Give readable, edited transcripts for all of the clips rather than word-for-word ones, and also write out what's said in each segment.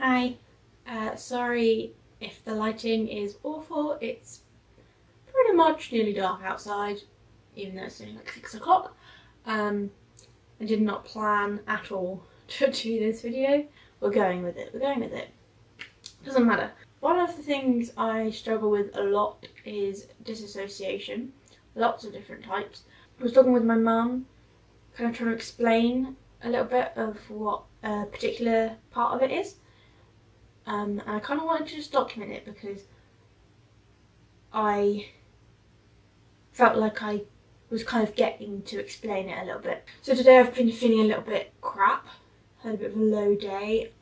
Hi, sorry if the lighting is awful. It's pretty much nearly dark outside, even though it's only like 6 o'clock. I did not plan at all to do this video. We're going with it. Doesn't matter. One of the things I struggle with a lot is disassociation. Lots of different types. I was talking with my mum, kind of trying to explain a little bit of what a particular part of it is. And I kind of wanted to just document it because I felt like I was kind of getting to explain it a little bit. So today I've been feeling a little bit crap, had a bit of a low day.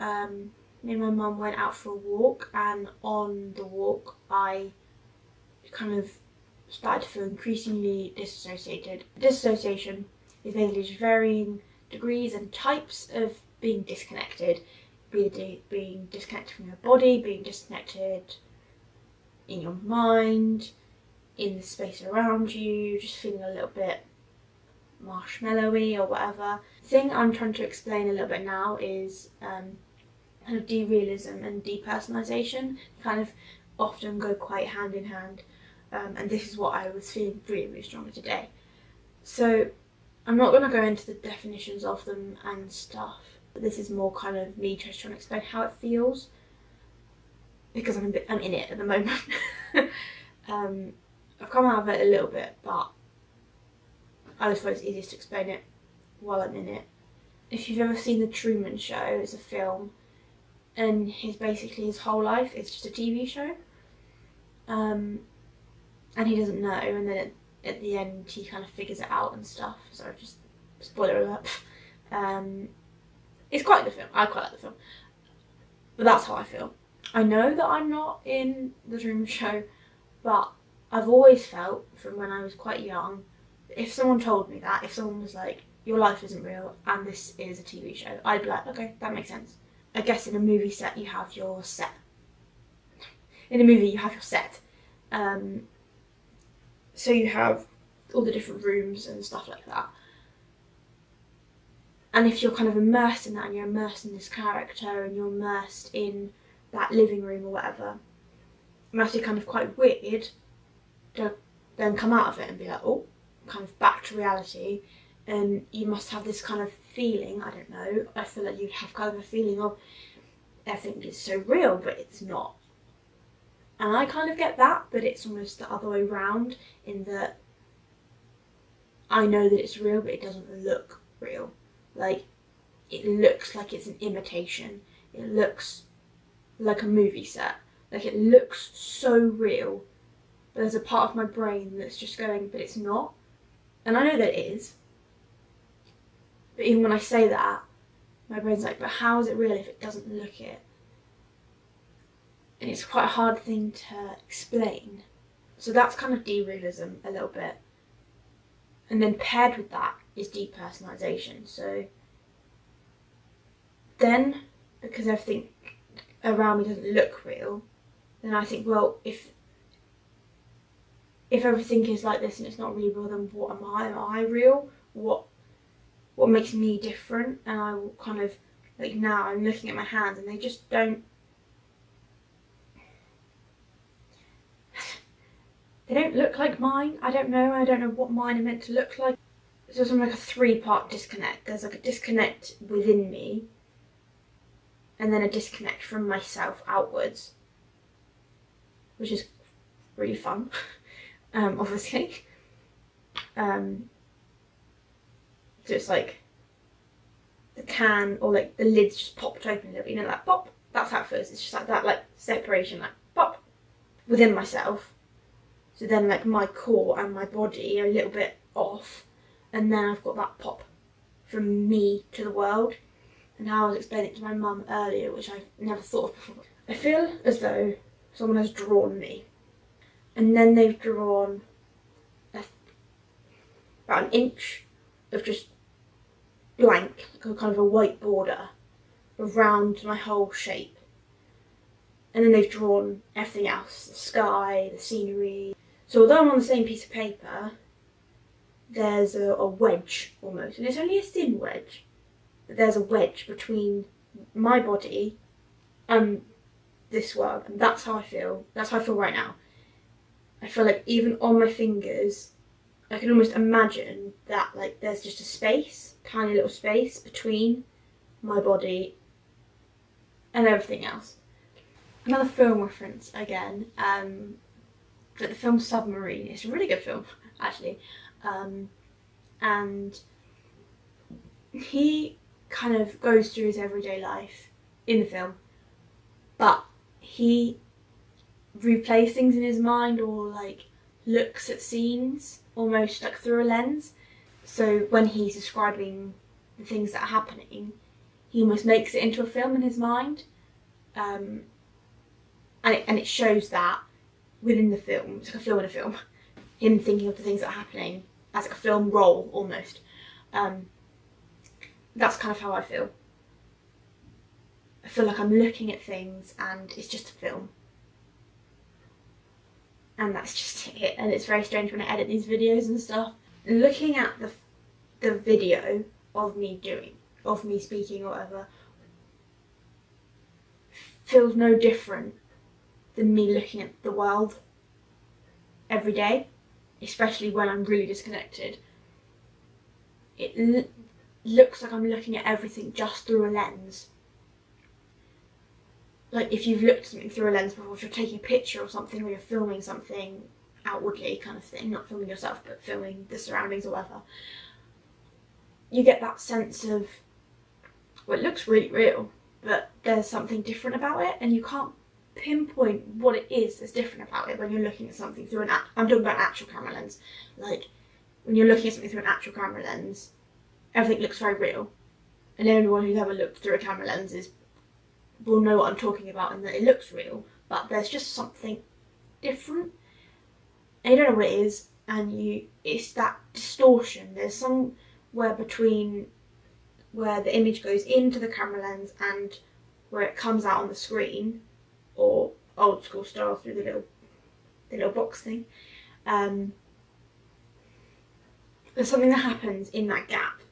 Me and my mum went out for a walk, and on the walk I kind of started to feel increasingly disassociated. Disassociation is basically just varying degrees and types of being disconnected. Being disconnected from your body, being disconnected in your mind, in the space around you, just feeling a little bit marshmallowy or whatever. The thing I'm trying to explain a little bit now is kind of derealism and depersonalisation. They kind of often go quite hand in hand, and this is what I was feeling really strongly today. So I'm not going to go into the definitions of them and stuff. This is more kind of me just trying to explain how it feels, because I'm in it at the moment. I've come out of it a little bit, but I always find it's easiest to explain it while I'm in it. If you've ever seen The Truman Show, it's a film, and his whole life is just a TV show, and he doesn't know, and then at the end he kind of figures it out and stuff. So just spoiler alert. It's quite a good film. I quite like the film. But that's how I feel. I know that I'm not in The Truman Show, but I've always felt from when I was quite young, if someone told me that, if someone was like, your life isn't real and this is a TV show, I'd be like, okay, that makes sense. I guess in a movie set you have your set. In a movie you have your set. So you have all the different rooms and stuff like that. And if you're kind of immersed in that, and you're immersed in this character, and you're immersed in that living room or whatever, it must be kind of quite weird to then come out of it and be like, oh, kind of back to reality. And you must have this kind of feeling, I don't know, I feel like you'd have kind of a feeling of everything is so real, but it's not. And I kind of get that, but it's almost the other way around, in that I know that it's real, but it doesn't look real. Like, it looks like it's an imitation. It looks like a movie set. Like, it looks so real. But there's a part of my brain that's just going, but it's not. And I know that it is. But even when I say that, my brain's like, but how is it real if it doesn't look it? And it's quite a hard thing to explain. So that's kind of derealism a little bit. And then paired with that is depersonalisation. So then, because everything around me doesn't look real, then I think, well, if everything is like this and it's not really real, then what am I? Am I real? What makes me different? And I will kind of, like, now I'm looking at my hands and they just don't, they don't look like mine. I don't know what mine are meant to look like. So it's like a 3-part disconnect. There's like a disconnect within me, and then a disconnect from myself outwards, which is really fun, obviously. So it's like the can, or like the lid's just popped open a little bit, you know, like pop, that's how it feels. It's just like that, like separation, like pop, within myself. So then like my core and my body are a little bit off, and then I've got that pop from me to the world. And how I was explaining it to my mum earlier, which I've never thought of before. I feel as though someone has drawn me, and then they've drawn about an inch of just blank, like kind of a white border around my whole shape. And then they've drawn everything else, the sky, the scenery. So although I'm on the same piece of paper, there's a wedge almost, and it's only a thin wedge, but there's a wedge between my body I'm this world, and that's how I feel. That's how I feel right now. I feel like even on my fingers, I can almost imagine that like there's just a space, tiny little space between my body and everything else. Another film reference again, but the film Submarine. It's a really good film, actually. And he kind of goes through his everyday life in the film, but he replays things in his mind, or like looks at scenes almost like through a lens. So when he's describing the things that are happening, he almost makes it into a film in his mind, and it shows that within the film. It's like a film in a film. Him thinking of the things that are happening as like a film roll almost. That's kind of how I feel. I feel like I'm looking at things and it's just a film. And that's just it. And it's very strange when I edit these videos and stuff. Looking at the video of me speaking or whatever, feels no different than me looking at the world every day, especially when I'm really disconnected. It looks like I'm looking at everything just through a lens. Like if you've looked at something through a lens before, if you're taking a picture or something, or you're filming something outwardly kind of thing, not filming yourself but filming the surroundings or whatever, you get that sense of, well, it looks really real, but there's something different about it, and you can't pinpoint what it is that's different about it when you're looking at something through I'm talking about an actual camera lens. Like when you're looking at something through an actual camera lens, everything looks very real, and anyone who's ever looked through a camera lens will know what I'm talking about, and that it looks real, but there's just something different, and you don't know what it is, and it's that distortion. There's somewhere between where the image goes into the camera lens and where it comes out on the screen, or old school style through the little box thing. There's something that happens in that gap,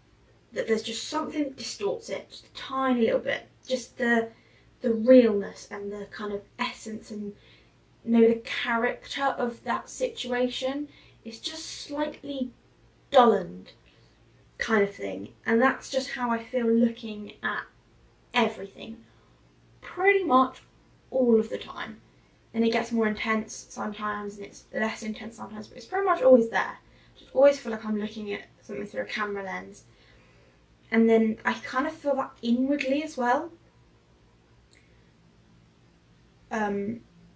that there's just something that distorts it just a tiny little bit. Just the realness and the kind of essence and maybe the character of that situation is just slightly dulled, kind of thing. And that's just how I feel looking at everything, pretty much all of the time. And it gets more intense sometimes and it's less intense sometimes, but it's pretty much always there. Just always feel like I'm looking at something through a camera lens. And then I kind of feel that inwardly as well,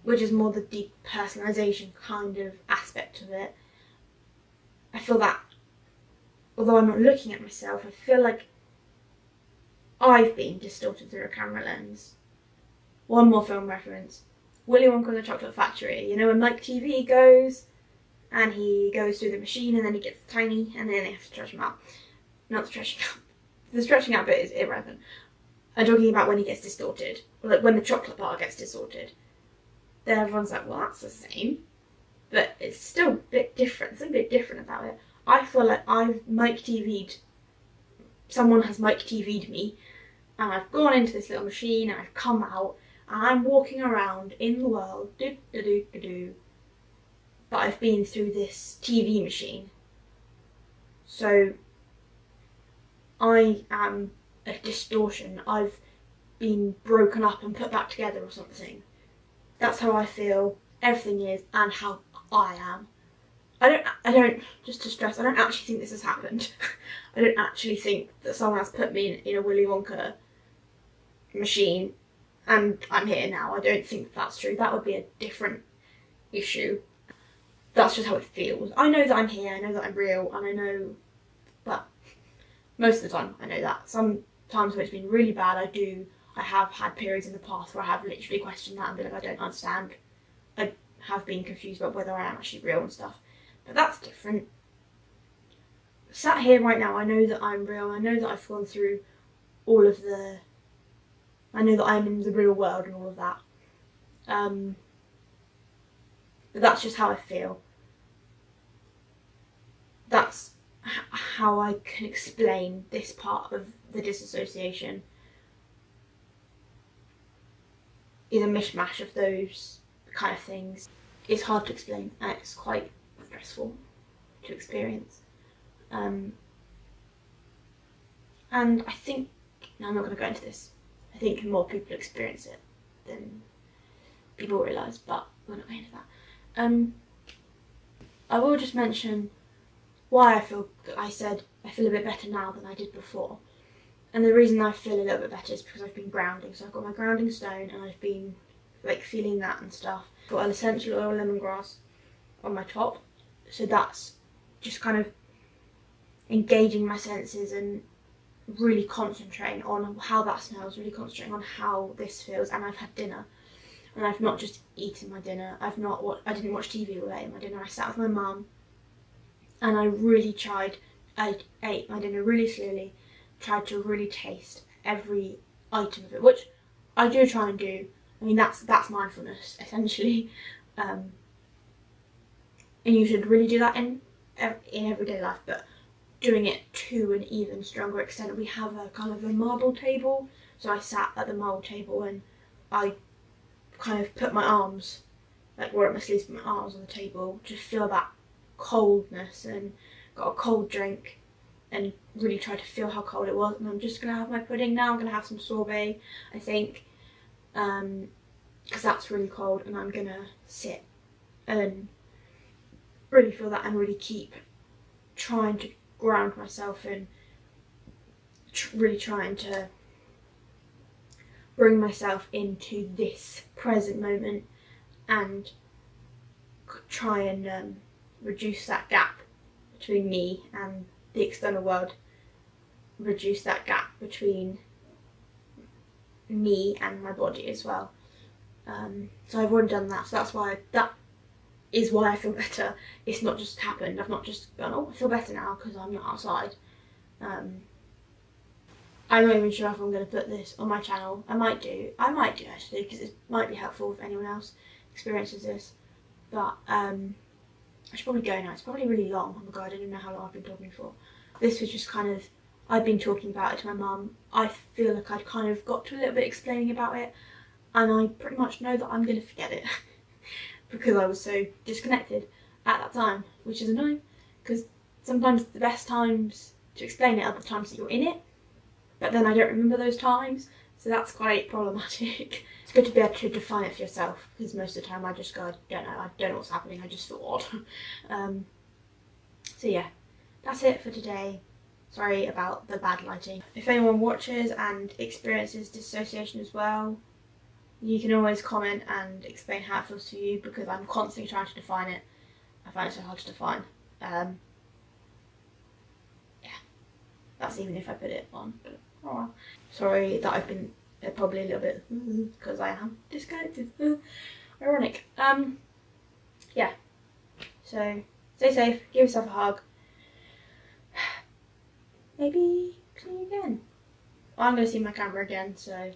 which is more the depersonalisation kind of aspect of it. I feel that, although I'm not looking at myself, I feel like I've been distorted through a camera lens. One more film reference. Willy Wonka and the Chocolate Factory. You know when Mike TV goes, and he goes through the machine and then he gets tiny and then they have to stretch him out. Not the stretching out. The stretching out bit is irrelevant. I'm talking about when he gets distorted. Like when the chocolate bar gets distorted. Then everyone's like, well, that's the same. But it's still a bit different. There's a bit different about it. I feel like I've Mike TV'd. Someone has Mike TV'd me. And I've gone into this little machine and I've come out. And I'm walking around in the world. Do-do-do-do-do. But I've been through this TV machine. So I am a distortion. I've been broken up and put back together or something. That's how I feel everything is and how I am. I don't, just to stress, I don't actually think this has happened. I don't actually think that someone has put me in a Willy Wonka machine and I'm here now. I don't think that's true. That would be a different issue. That's just how it feels. I know that I'm here, I know that I'm real, and I know, but most of the time I know that. Sometimes when it's been really bad, I have had periods in the past where I have literally questioned that and been like, I don't understand. I have been confused about whether I am actually real and stuff. But that's different. Sat here right now, I know that I'm real, I know that I've gone through all of I know that I'm in the real world and all of that. But that's just how I feel. That's how I can explain this part of the disassociation. is a mishmash of those kind of things. It's hard to explain and it's quite stressful to experience. And I think, no, I'm not going to go into this, I think more people experience it than people realise, but we're not going into that. I will just mention why I feel a bit better now than I did before. And the reason I feel a little bit better is because I've been grounding. So I've got my grounding stone and I've been like feeling that and stuff. I've got an essential oil lemongrass on my top. So that's just kind of engaging my senses and really concentrating on how that smells, really concentrating on how this feels. And I've had dinner. And I've not just eaten my dinner. I didn't watch TV all day at my dinner. I sat with my mum and I ate my dinner really slowly, tried to really taste every item of it, which I do try and do. I mean, that's mindfulness, essentially. And you should really do that in everyday life, but doing it to an even stronger extent. We have a kind of a marble table, so I sat at the marble table and I kind of put my arms, like roll up my sleeves, put my arms on the table, just feel that coldness, and got a cold drink and really tried to feel how cold it was. And I'm just going to have my pudding now. I'm going to have some sorbet, I think, because that's really cold, and I'm going to sit and really feel that and really keep trying to ground myself and really trying to bring myself into this present moment and try and reduce that gap between me and the external world, reduce that gap between me and my body as well. So I've already done that, so that is why I feel better. It's not just happened. I've not just gone, oh, I feel better now because I'm not outside. I'm not even sure if I'm going to put this on my channel. I might do actually, because it might be helpful if anyone else experiences this. But I should probably go now. It's probably really long. Oh my god, I don't even know how long I've been talking for. This was just kind of, I've been talking about it to my mum. I feel like I'd kind of got to a little bit explaining about it, and I pretty much know that I'm going to forget it because I was so disconnected at that time, which is annoying because sometimes the best times to explain it are the times that you're in it, but then I don't remember those times, so that's quite problematic. It's good to be able to define it for yourself, because most of the time I just go, I don't know what's happening, I just feel odd. So yeah, that's it for today. Sorry about the bad lighting. If anyone watches and experiences dissociation as well, you can always comment and explain how it feels to you, because I'm constantly trying to define it. I find it so hard to define. Yeah, that's even if I put it on, but oh well. Sorry that I've been probably a little bit because I am disconnected. Ironic. Yeah, so stay safe, give yourself a hug, maybe see you again. I'm going to see my camera again, so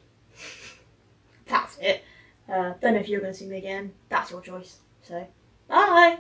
that's it. Don't know if you're going to see me again, that's your choice, so bye.